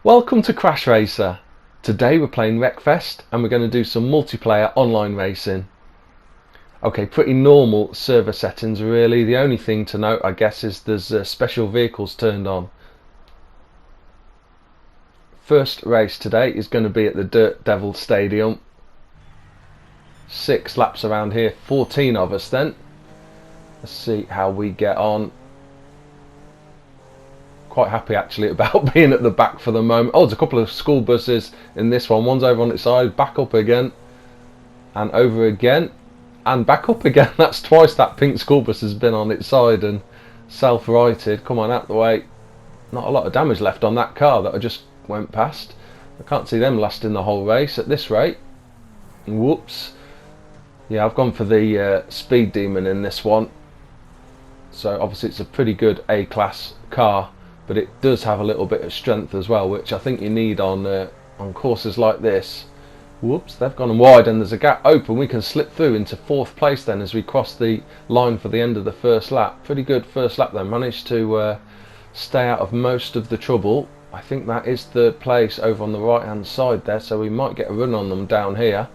Welcome to CrashRacer. Today we're playing Wreckfest and we're going to do some multiplayer online racing. Okay, pretty normal server settings really. The only thing to note, I guess, is there's special vehicles turned on. First race today is going to be at the Dirt Devil Stadium. 6 laps around here, 14 of us then. Let's see how we get on. Quite happy actually about being at the back for the moment. Oh, there's a couple of school buses in this one. One's over on its side, back up again, and over again, and back up again. That's twice that pink school bus has been on its side and self-righted. Come on, out the way. Not a lot of damage left on that car that I just went past. I can't see them lasting the whole race at this rate. Whoops. Yeah, I've gone for the Speed Demon in this one. So obviously it's a pretty good A-class car, but it does have a little bit of strength as well, which I think you need on courses like this. Whoops, they've gone wide and there's a gap open. We can slip through into 4th place then as we cross the line for the end of the first lap. Pretty good first lap then. Managed to stay out of most of the trouble. I think that is 3rd place over on the right hand side there, so we might get a run on them down here.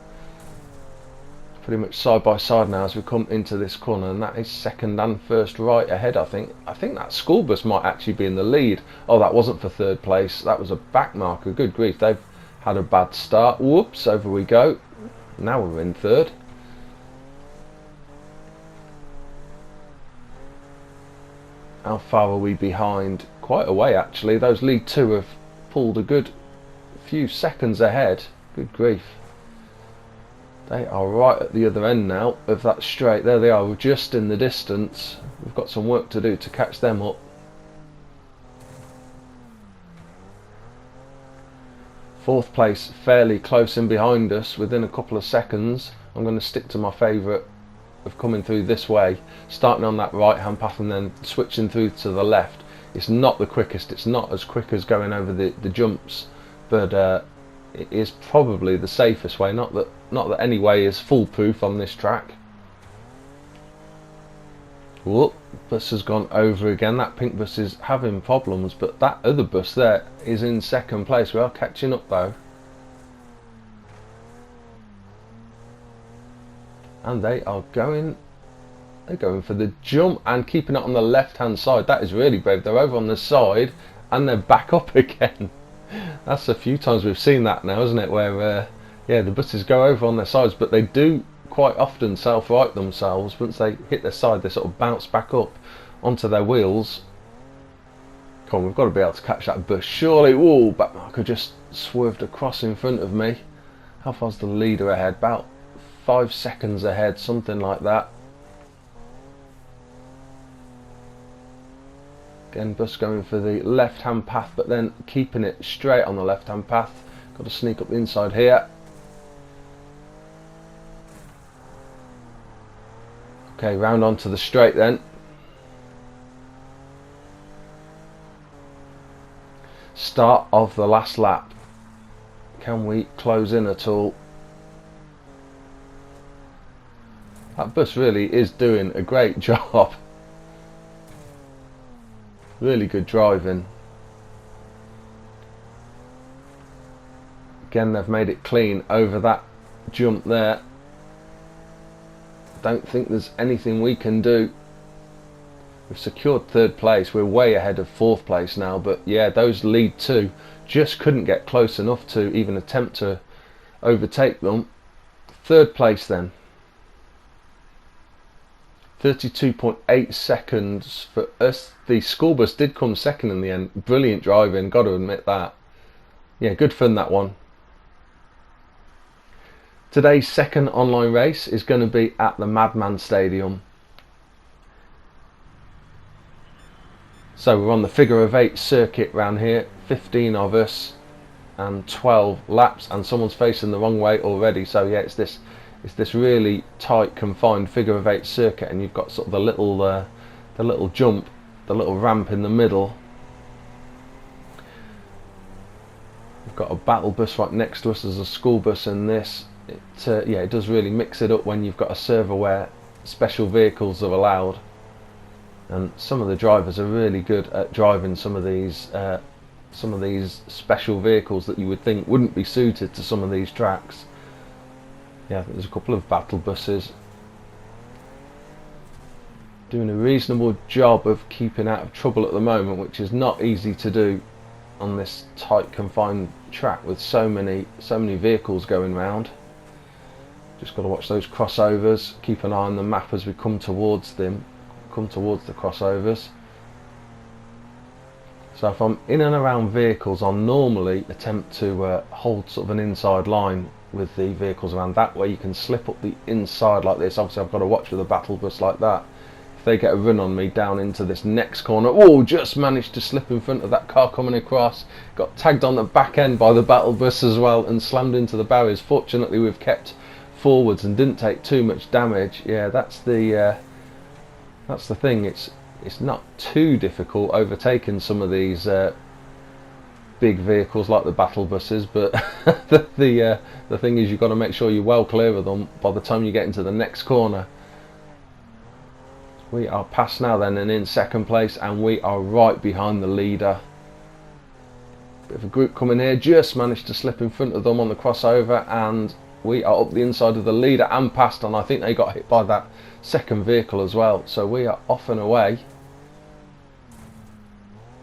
Pretty much side by side now as we come into this corner, and that is 2nd and 1st right ahead. I think that school bus might actually be in the lead. Oh, that wasn't for 3rd place, that was a back marker. Good grief, they've had a bad start. Whoops, over we go. Now we're in 3rd. How far are we behind? Quite a way actually. Those lead 2 have pulled a good few seconds ahead. Good grief. They are right at the other end now of that straight. There they are, we're just in the distance. We've got some work to do to catch them up. 4th place fairly close in behind us, within a couple of seconds. I'm going to stick to my favourite of coming through this way, starting on that right hand path and then switching through to the left. It's not the quickest, it's not as quick as going over the jumps, but it is probably the safest way. Not that any way is foolproof on this track. Whoop, bus has gone over again. That pink bus is having problems, but that other bus there is in 2nd place. We are catching up though. And they're going for the jump and keeping it on the left hand side. That is really brave. They're over on the side and they're back up again. That's a few times we've seen that now, isn't it, where yeah, the buses go over on their sides, but they do quite often self-right themselves. Once they hit their side, they sort of bounce back up onto their wheels. Come on, we've got to be able to catch that bus, surely. Whoa, back marker just swerved across in front of me. How far's the leader ahead? About 5 seconds ahead, something like that. Again, bus going for the left-hand path, but then keeping it straight on the left-hand path. Got to sneak up the inside here. Okay, round onto the straight then. Start of the last lap. Can we close in at all? That bus really is doing a great job. Really good driving. Again, they've made it clean over that jump there. Don't think there's anything we can do. We've secured 3rd place. We're way ahead of 4th place now, but yeah, those lead 2 just couldn't get close enough to even attempt to overtake them. 3rd place then. 32.8 seconds for us. The school bus did come 2nd in the end. Brilliant driving, got to admit that. Yeah, good fun, that one. Today's 2nd online race is going to be at the Madman Stadium. So we're on the figure of 8 circuit round here. 15 of us and 12 laps, and someone's facing the wrong way already. So yeah, it's this really tight, confined figure of 8 circuit, and you've got sort of the little jump, the little ramp in the middle. We've got a battle bus right next to us. There's a school bus in this. Yeah, it does really mix it up when you've got a server where special vehicles are allowed, and some of the drivers are really good at driving some of these some of these special vehicles that you would think wouldn't be suited to some of these tracks. Yeah, there's a couple of battle buses doing a reasonable job of keeping out of trouble at the moment, which is not easy to do on this tight confined track with so many vehicles going round. Just got to watch those crossovers, keep an eye on the map as we come towards them, come towards the crossovers. So if I'm in and around vehicles, I'll normally attempt to hold sort of an inside line with the vehicles around. That way you can slip up the inside like this. Obviously I've got to watch with a battle bus like that. If they get a run on me down into this next corner, oh, just managed to slip in front of that car coming across. Got tagged on the back end by the battle bus as well and slammed into the barriers. Fortunately we've kept forwards and didn't take too much damage. Yeah, that's the thing. It's not too difficult overtaking some of these big vehicles like the battle buses, but the thing is, you've got to make sure you're well clear of them by the time you get into the next corner. We are past now then and in second place, and we are right behind the leader. Bit of a group coming here, just managed to slip in front of them on the crossover, and we are up the inside of the leader and past, and I think they got hit by that second vehicle as well. So we are off and away.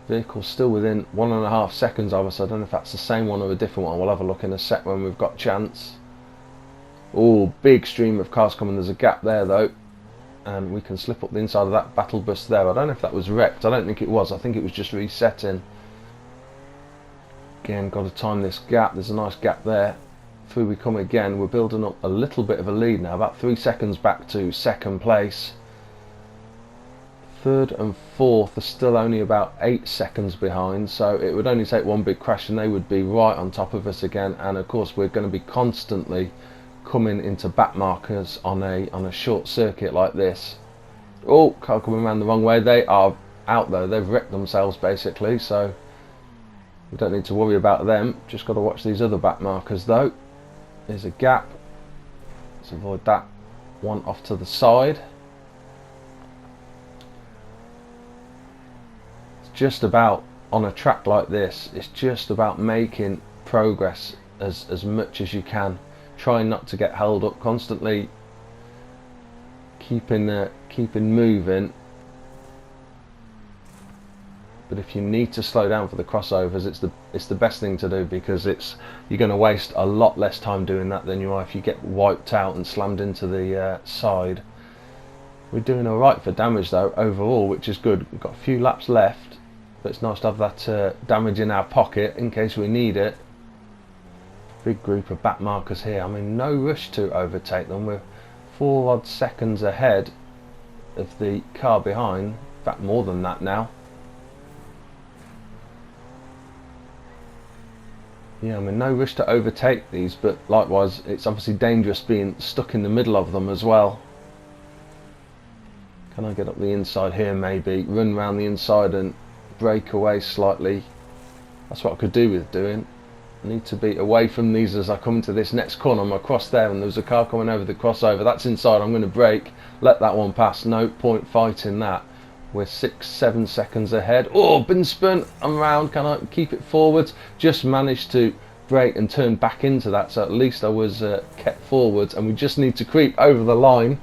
Vehicle's still within 1.5 seconds of us. I don't know if that's the same one or a different one. We'll have a look in a sec when we've got chance. Oh, big stream of cars coming. There's a gap there though, and we can slip up the inside of that battle bus there. I don't know if that was wrecked. I don't think it was. I think it was just resetting. Again, got to time this gap. There's a nice gap there. Through we come again. We're building up a little bit of a lead now, about 3 seconds back to second place. Third and fourth are still only about 8 seconds behind, so it would only take one big crash and they would be right on top of us again. And of course we're going to be constantly coming into back markers on a short circuit like this. Oh, car coming around the wrong way. They are out though. They've wrecked themselves basically, so we don't need to worry about them. Just got to watch these other back markers though. There's a gap. Let's avoid that one off to the side. It's just about, on a track like this, it's just about making progress as much as you can. Trying not to get held up, constantly keeping moving. But if you need to slow down for the crossovers, it's the best thing to do, because you're going to waste a lot less time doing that than you are if you get wiped out and slammed into the side. We're doing alright for damage though overall, which is good. We've got a few laps left, but it's nice to have that damage in our pocket in case we need it. Big group of back markers here. I mean, no rush to overtake them. We're 4 odd seconds ahead of the car behind. In fact, more than that now. Yeah, I mean, no rush to overtake these, but likewise it's obviously dangerous being stuck in the middle of them as well. Can I get up the inside here maybe? Run round the inside and break away slightly. That's what I could do with doing. I need to be away from these as I come to this next corner. I'm across there and there's a car coming over the crossover. That's inside. I'm going to brake, let that one pass. No point fighting that. We're 6-7 seconds ahead. Oh, been spun. I'm around. Can I keep it forwards? Just managed to brake and turn back into that, so at least I was kept forwards. And we just need to creep over the line,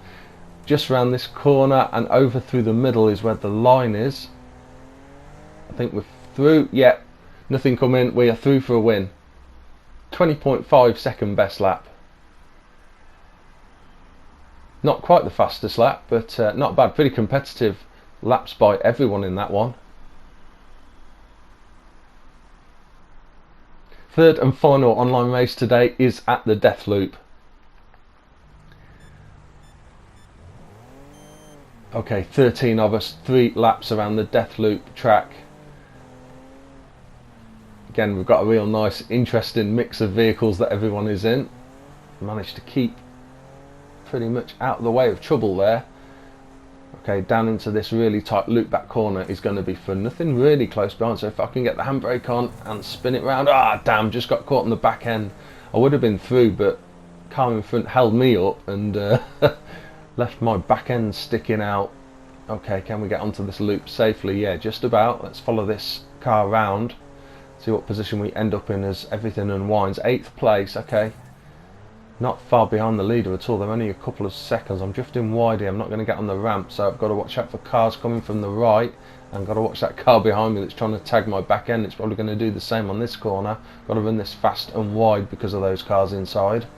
just around this corner and over through the middle is where the line is. I think we're through. Yeah, nothing come in. We are through for a win. 20.5 second best lap. Not quite the fastest lap, but not bad. Pretty competitive laps by everyone in that one. Third and final online race today is at the Death Loop. Okay, 13 of us, 3 laps around the Death Loop track. Again, we've got a real nice, interesting mix of vehicles that everyone is in. Managed to keep pretty much out of the way of trouble there. Okay, down into this really tight loop back corner is going to be fun. Nothing really close behind, so if I can get the handbrake on and spin it round. Ah, damn, just got caught on the back end. I would have been through, but car in front held me up and left my back end sticking out. Okay, can we get onto this loop safely? Yeah, just about. Let's follow this car round. See what position we end up in as everything unwinds. 8th place, okay. Not far behind the leader at all. They're only a couple of seconds. I'm drifting wide here. I'm not going to get on the ramp, so I've got to watch out for cars coming from the right. And got to watch that car behind me that's trying to tag my back end. It's probably going to do the same on this corner. Got to run this fast and wide because of those cars inside.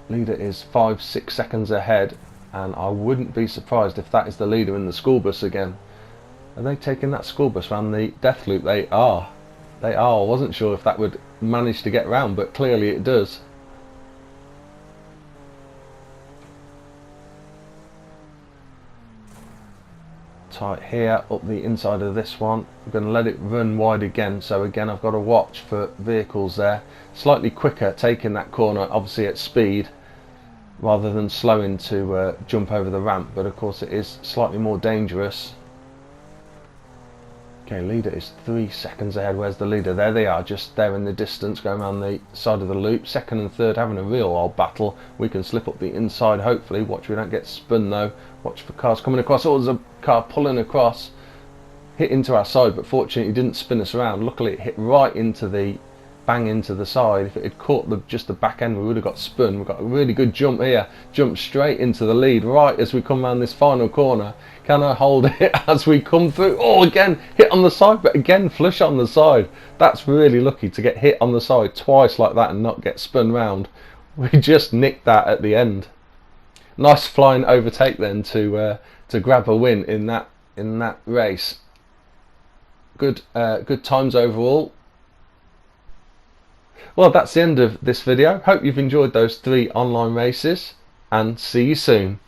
Leader is 5-6 seconds ahead, and I wouldn't be surprised if that is the leader in the school bus again. Are they taking that school bus around the death loop? They are. They are. I wasn't sure if that would manage to get round, but clearly it does. Tight here, up the inside of this one. I'm going to let it run wide again, so again I've got to watch for vehicles there. Slightly quicker taking that corner, obviously at speed, rather than slowing to jump over the ramp, but of course it is slightly more dangerous. Okay, leader is 3 seconds ahead. Where's the leader? There they are, just there in the distance, going around the side of the loop. Second and third having a real old battle. We can slip up the inside, hopefully. Watch we don't get spun though. Watch for cars coming across. Oh, there's a car pulling across. Hit into our side, but fortunately it didn't spin us around. Luckily it hit right into the, bang into the side. If it had caught just the back end, we would have got spun. We've got a really good jump here. Jump straight into the lead right as we come around this final corner. Can I hold it as we come through? Oh, again, hit on the side, but again, flush on the side. That's really lucky to get hit on the side twice like that and not get spun round. We just nicked that at the end. Nice flying overtake then to grab a win in that race. Good times overall. Well, that's the end of this video. Hope you've enjoyed those 3 online races, and see you soon.